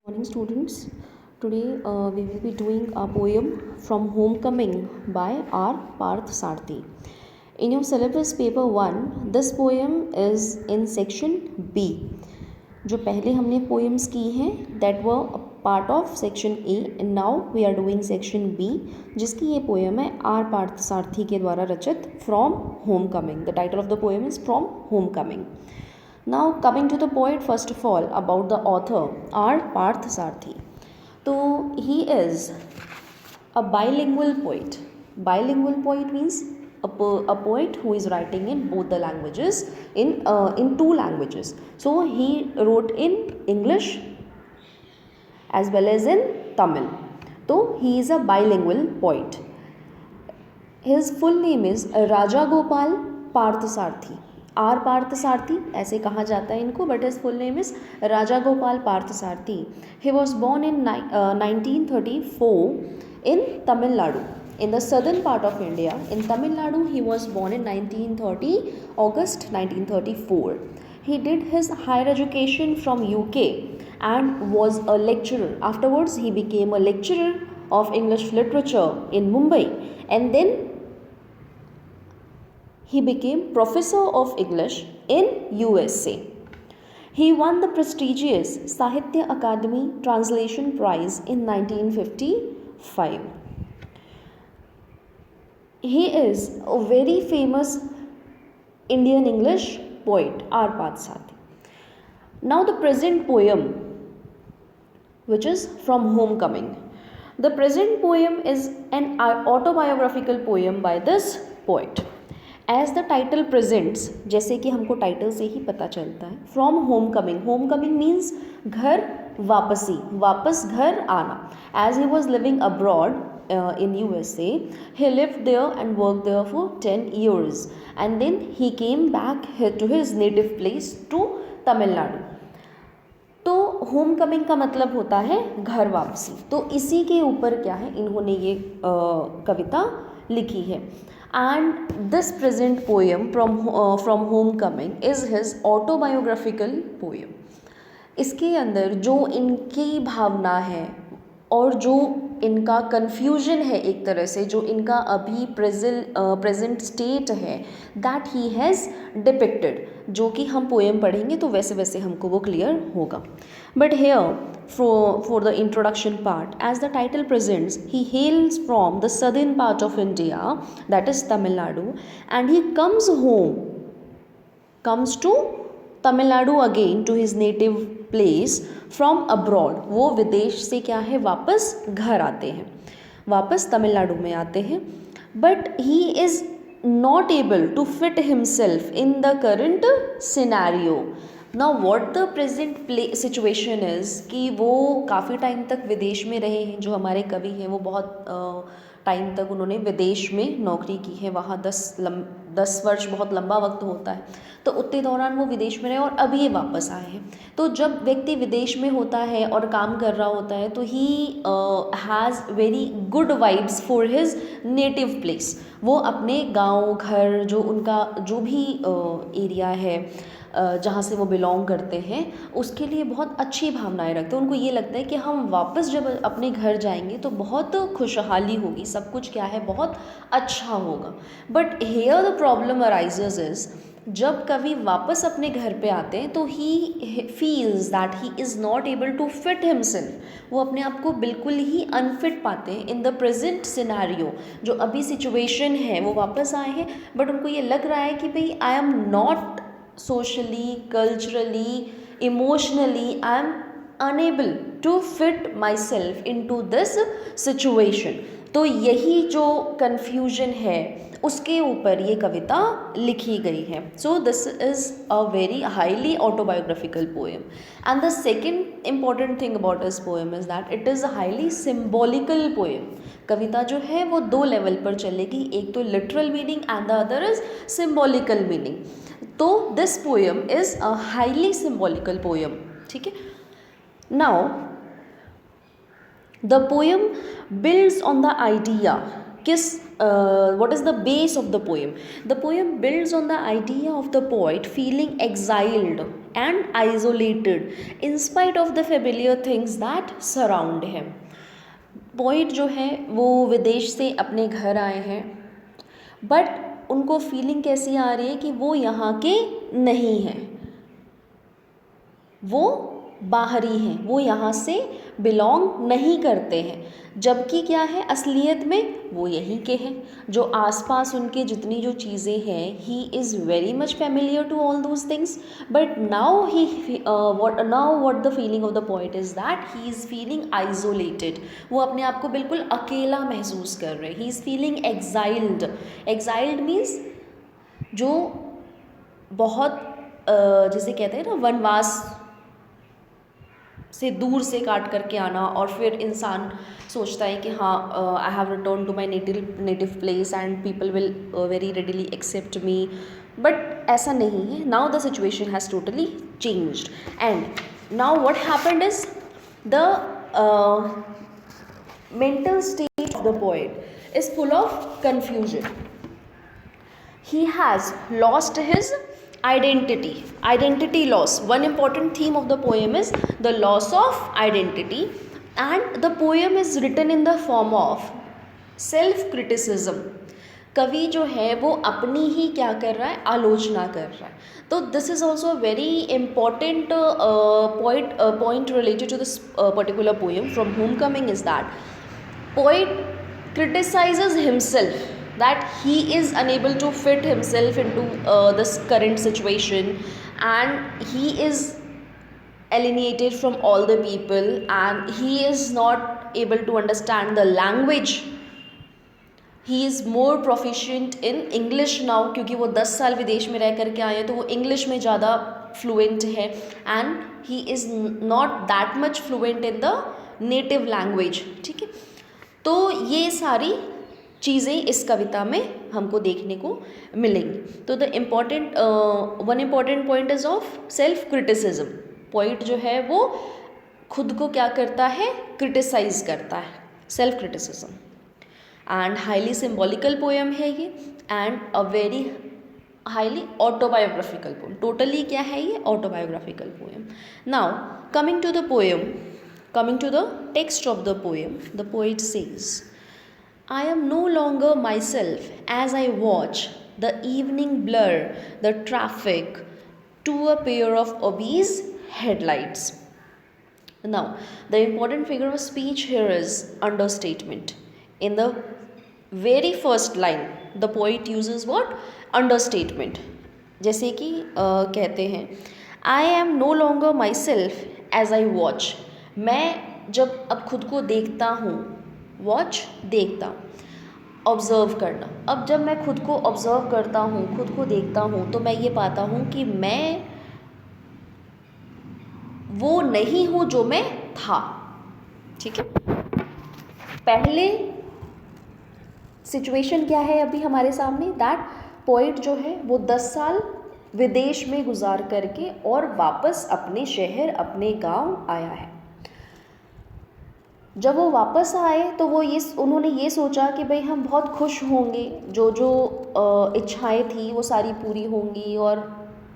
Morning, students. Today we will be doing a poem from Homecoming by R. Parth Sarthi. In your syllabus paper 1, this poem is in section B. जो पहले हमने poems की हैं that were a part of section A and now we are doing section B, जिसकी ये poem है R. Parth Sarthi के द्वारा रचित From Homecoming. The title of the poem is From Homecoming. Now coming to the poet, first of all about the author R. Parth Sarthi. So he is a bilingual poet. Bilingual poet means a poet who is writing in both the languages, in two languages. So he wrote in English as well as in Tamil. So he is a bilingual poet. His full name is Raja Gopal Parth Sarthi. R Parth Sarthi ऐसे कहा जाता है इनको, but his full name is Raja Gopal Parth Sarthi. He was born in 1934 in Tamil Nadu, in the southern part of India. In Tamil Nadu, he was born in 1930, August 1934. He did his higher education from UK and was a lecturer. Afterwards, he became a lecturer of English literature in Mumbai, and then he became professor of English in USA. He won the prestigious Sahitya Akademi Translation Prize in 1955. He is a very famous Indian English poet, R. Parth Sarthi. Now the present poem, which is From Homecoming. The present poem is an autobiographical poem by this poet. As the title presents, जैसे कि हमको title से ही पता चलता है, from home coming. Home coming means घर वापसी, वापस घर आना. As he was living abroad in USA, he lived there and worked there for 10 years and then he came back to his native place to Tamil Nadu. तो home coming का मतलब होता है घर वापसी. तो इसी के ऊपर क्या है, इन्होंने ये कविता लिखी है. And this present poem from Homecoming is his autobiographical poem. इसके अंदर जो इनकी भावना है और जो इनका कन्फ्यूजन है, एक तरह से जो इनका अभी प्रेजेंट स्टेट है, दैट ही हैज़ डिपिक्टेड, जो कि हम पोएम पढ़ेंगे तो वैसे वैसे हमको वो क्लियर होगा. But hair for the introduction part, as the title presents, he hails from the southern part of India, that is Tamil Nadu, and he comes to Tamil Nadu again to his native place from abroad. वो विदेश से क्या है, वापस घर आते हैं, वापस तमिलनाडु में आते हैं. But he is not able to fit himself in the current scenario. Now what the present situation is कि वो काफ़ी टाइम तक विदेश में रहे हैं. जो हमारे कवि हैं वो बहुत टाइम तक उन्होंने विदेश में नौकरी की है. वहाँ 10 वर्ष बहुत लंबा वक्त होता है, तो उतने दौरान वो विदेश में रहे और अभी ये वापस आए हैं. तो जब व्यक्ति विदेश में होता है और काम कर रहा होता है तो he has very good vibes for his native place. वो अपने गाँव घर, जो उनका जो भी एरिया है जहाँ से वो बिलोंग करते हैं, उसके लिए बहुत अच्छी भावनाएं रखते हैं. उनको ये लगता है कि हम वापस जब अपने घर जाएंगे तो बहुत खुशहाली होगी, सब कुछ क्या है, बहुत अच्छा होगा. But here the problem arises is, जब कवि वापस अपने घर पे आते हैं तो he feels that he is not able to fit himself. वो अपने आप को बिल्कुल ही अनफिट पाते हैं इन द प्रेजेंट सिनेरियो. जो अभी सिचुएशन है, वो वापस आए हैं बट उनको ये लग रहा है कि भाई I am not socially, culturally, emotionally, I am unable to fit myself into this situation. तो यही जो confusion है उसके ऊपर ये कविता लिखी गई है. So this is a very highly autobiographical poem. And the second important thing about this poem is that it is a highly symbolical poem. कविता जो है वो 2 लेवल पर चलेगी, एक तो literal meaning and the other is symbolical meaning. तो this poem is a highly symbolical poem. ठीक है. Now the poem builds on the idea, किस what is the base of the poem? The poem builds on the idea of the poet feeling exiled and isolated in spite of the familiar things that surround him. Poet जो है वो विदेश से अपने घर आए हैं, बट उनको फीलिंग कैसी आ रही है कि वो यहाँ के नहीं हैं, वो बाहरी हैं, वो यहाँ से बिलोंग नहीं करते हैं, जबकि क्या है असलियत में वो यहीं के हैं। जो आसपास उनके जितनी जो चीज़ें हैं, he is very much familiar to all those things, but now what the feeling of the poet is that he is feeling isolated. वो अपने आप को बिल्कुल अकेला महसूस कर रहे हैं। He is feeling exiled. Exiled means जो बहुत जिसे कहते हैं ना वनवास से दूर से काट करके आना, और फिर इंसान सोचता है कि हाँ I have return to my native place and people will very readily accept me, but ऐसा नहीं है। Now the situation has totally changed and now what happened is the mental state of the poet is full of confusion. He has lost his identity loss. One important theme of the poem is the loss of identity, and the poem is written in the form of self criticism. कवि जो है वो अपनी ही क्या कर रहा है, आलोचना कर रहा है। तो this is also very important point related to this particular poem from home coming is that poet criticizes himself that he is unable to fit himself into this current situation, and he is alienated from all the people, and he is not able to understand the language. He is more proficient in English now, क्योंकि वो 10 साल विदेश में रह करके आए हैं, तो वो इंग्लिश में ज़्यादा फ्लुएंट है, and he is not that much fluent in the native language. ठीक है, तो ये सारी चीज़ें इस कविता में हमको देखने को मिलेंगी। तो the one important point is of self criticism. Point जो है वो खुद को क्या करता है, क्रिटिसाइज करता है, self criticism. And highly symbolical poem है ये, and a very highly autobiographical poem. Totally क्या है ये, autobiographical poem. Now coming to the poem, coming to the text of the poem, the poet says, I am no longer myself as I watch the evening blur the traffic to a pair of obese headlights. Now, the important figure of speech here is understatement. In the very first line, the poet uses what? Understatement. जैसे कि कहते हैं, I am no longer myself as I watch. मैं जब अब खुद को देखता हूँ, वॉच देखता, ऑब्ज़र्व करना। अब जब मैं खुद को ऑब्ज़र्व करता हूँ, खुद को देखता हूँ, तो मैं ये पाता हूँ कि मैं वो नहीं हूँ जो मैं था। ठीक है, पहले सिचुएशन क्या है अभी हमारे सामने, दैट पोइट जो है वो 10 साल विदेश में गुजार करके और वापस अपने शहर, अपने गांव आया है। जब वो वापस आए तो उन्होंने ये सोचा कि भाई हम बहुत खुश होंगे, जो इच्छाएं थी वो सारी पूरी होंगी और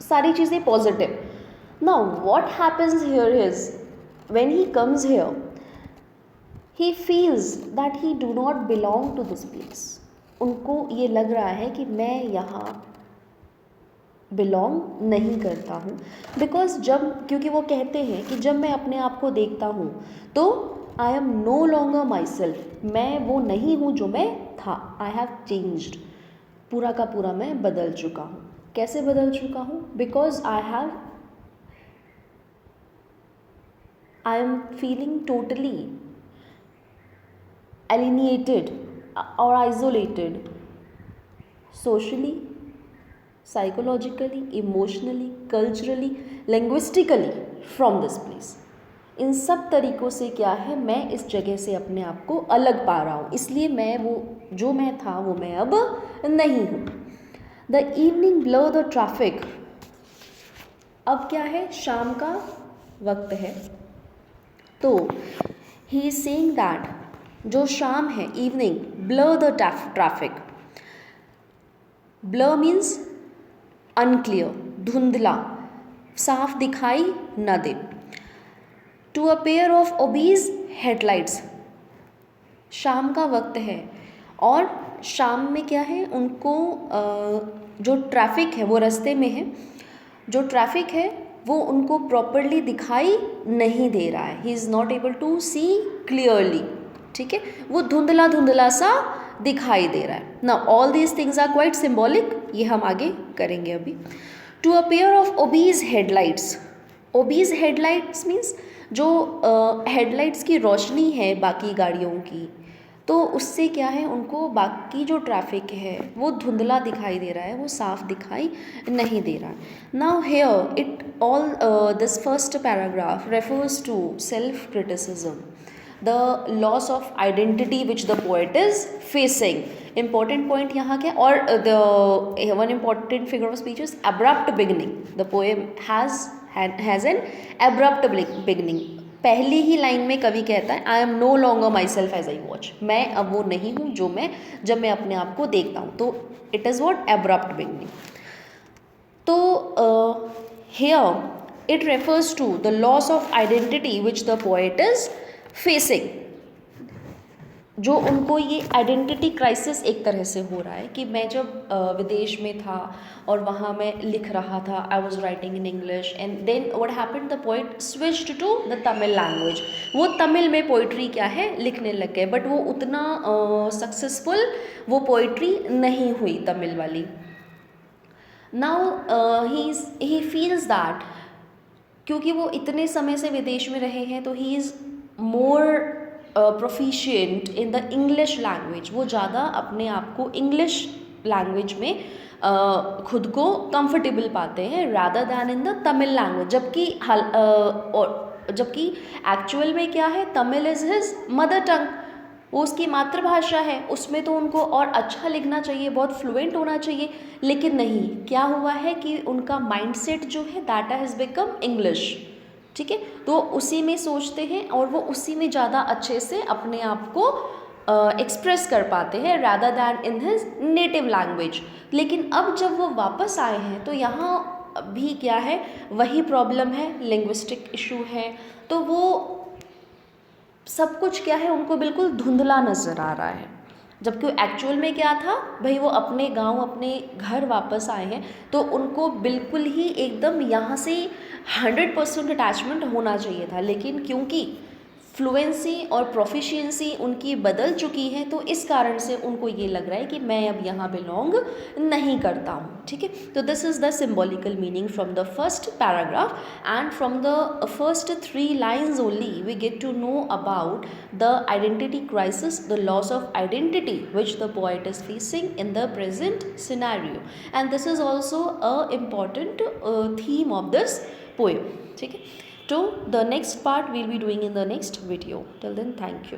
सारी चीज़ें positive. Now what happens here is when he comes here, he feels that he do not belong to this place. उनको ये लग रहा है कि मैं यहाँ बिलोंग नहीं करता हूँ, बिकॉज क्योंकि वो कहते हैं कि जब मैं अपने आप को देखता हूँ तो I am no longer my self, मैं वो नहीं हूँ जो मैं था। आई हैव चेंज्ड, पूरा का पूरा मैं बदल चुका हूँ। कैसे बदल चुका हूँ? Because I am feeling totally alienated or isolated socially, psychologically, emotionally, culturally, linguistically from this place. इन सब तरीक़ों से क्या है, मैं इस जगह से अपने आप को अलग पा रहा हूँ, इसलिए मैं वो जो मैं था वो मैं अब नहीं हूँ। The evening blur the traffic, अब क्या है, शाम का वक्त है, तो ही इज सेइंग दैट जो शाम है, evening blur the traffic. Blur means unclear, धुंधला, साफ दिखाई न दे. To a pair of obese headlights, शाम का वक्त है और शाम में क्या है, उनको जो ट्रैफिक है वो रास्ते में है, जो ट्रैफिक है वो उनको प्रॉपरली दिखाई नहीं दे रहा है. He is not able to see clearly. ठीक है, वो धुंधला धुंधला सा दिखाई दे रहा है. Now all these things are quite symbolic, ये हम आगे करेंगे अभी. To a pair of obese headlights. Obese headlights means जो हेडलाइट्स की रोशनी है बाकी गाड़ियों की, तो उससे क्या है, उनको बाकी जो ट्रैफिक है वो धुंधला दिखाई दे रहा है, वो साफ दिखाई नहीं दे रहा है. Now here it all this first paragraph refers to self criticism, the loss of identity which the poet is facing. Important point यहाँ क्या, और the one important figure of speech is abrupt beginning. The poem has an abrupt beginning. पहली ही line में कवि कहता है, I am no longer my self as I watch. मैं अब वो नहीं हूँ जो मैं जब मैं अपने आप को देखता हूँ. तो it is what abrupt beginning. तो here it refers to the loss of identity which the poet is facing. जो उनको ये आइडेंटिटी क्राइसिस एक तरह से हो रहा है कि मैं जब विदेश में था और वहाँ मैं लिख रहा था, I was writing in English, and then what happened, the poet switched to the Tamil language. वो तमिल में पोइट्री क्या है लिखने लग गए, बट वो उतना सक्सेसफुल वो पोइट्री नहीं हुई तमिल वाली. नाउ ही फील्स दैट क्योंकि वो इतने समय से विदेश में रहे हैं, तो he is more proficient in the English language. वो ज़्यादा अपने आप को इंग्लिश लैंग्वेज में खुद को कंफर्टेबल पाते हैं rather than in the Tamil language. जबकि एक्चुअल में क्या है, Tamil is his mother tongue, वो उसकी मातृभाषा है, उसमें तो उनको और अच्छा लिखना चाहिए, बहुत फ्लुएंट होना चाहिए. लेकिन नहीं, क्या हुआ है कि उनका माइंडसेट जो है दैट हैज़ बिकम इंग्लिश. ठीक है, तो उसी में सोचते हैं और वो उसी में ज़्यादा अच्छे से अपने आप को एक्सप्रेस कर पाते हैं rather than in his native language. लेकिन अब जब वो वापस आए हैं तो यहाँ भी क्या है, वही प्रॉब्लम है, लिंग्विस्टिक इशू है. तो वो सब कुछ क्या है, उनको बिल्कुल धुंधला नज़र आ रहा है. जबकि एक्चुअल में क्या था भाई, वो अपने गांव अपने घर वापस आए हैं, तो उनको बिल्कुल ही एकदम यहाँ से 100% अटैचमेंट होना चाहिए था. लेकिन क्योंकि फ्लुएंसी और प्रोफिशिएंसी उनकी बदल चुकी है, तो इस कारण से उनको ये लग रहा है कि मैं अब यहाँ बिलोंग नहीं करता हूँ. ठीक है, तो this is the symbolical meaning from the first paragraph, and from the first 3 lines only we get to know about the identity crisis, the loss of identity which the poet is facing in the present scenario. And this is also a important theme of this poem. ठीक है, so the next part we'll be doing in the next video. Till then, thank you.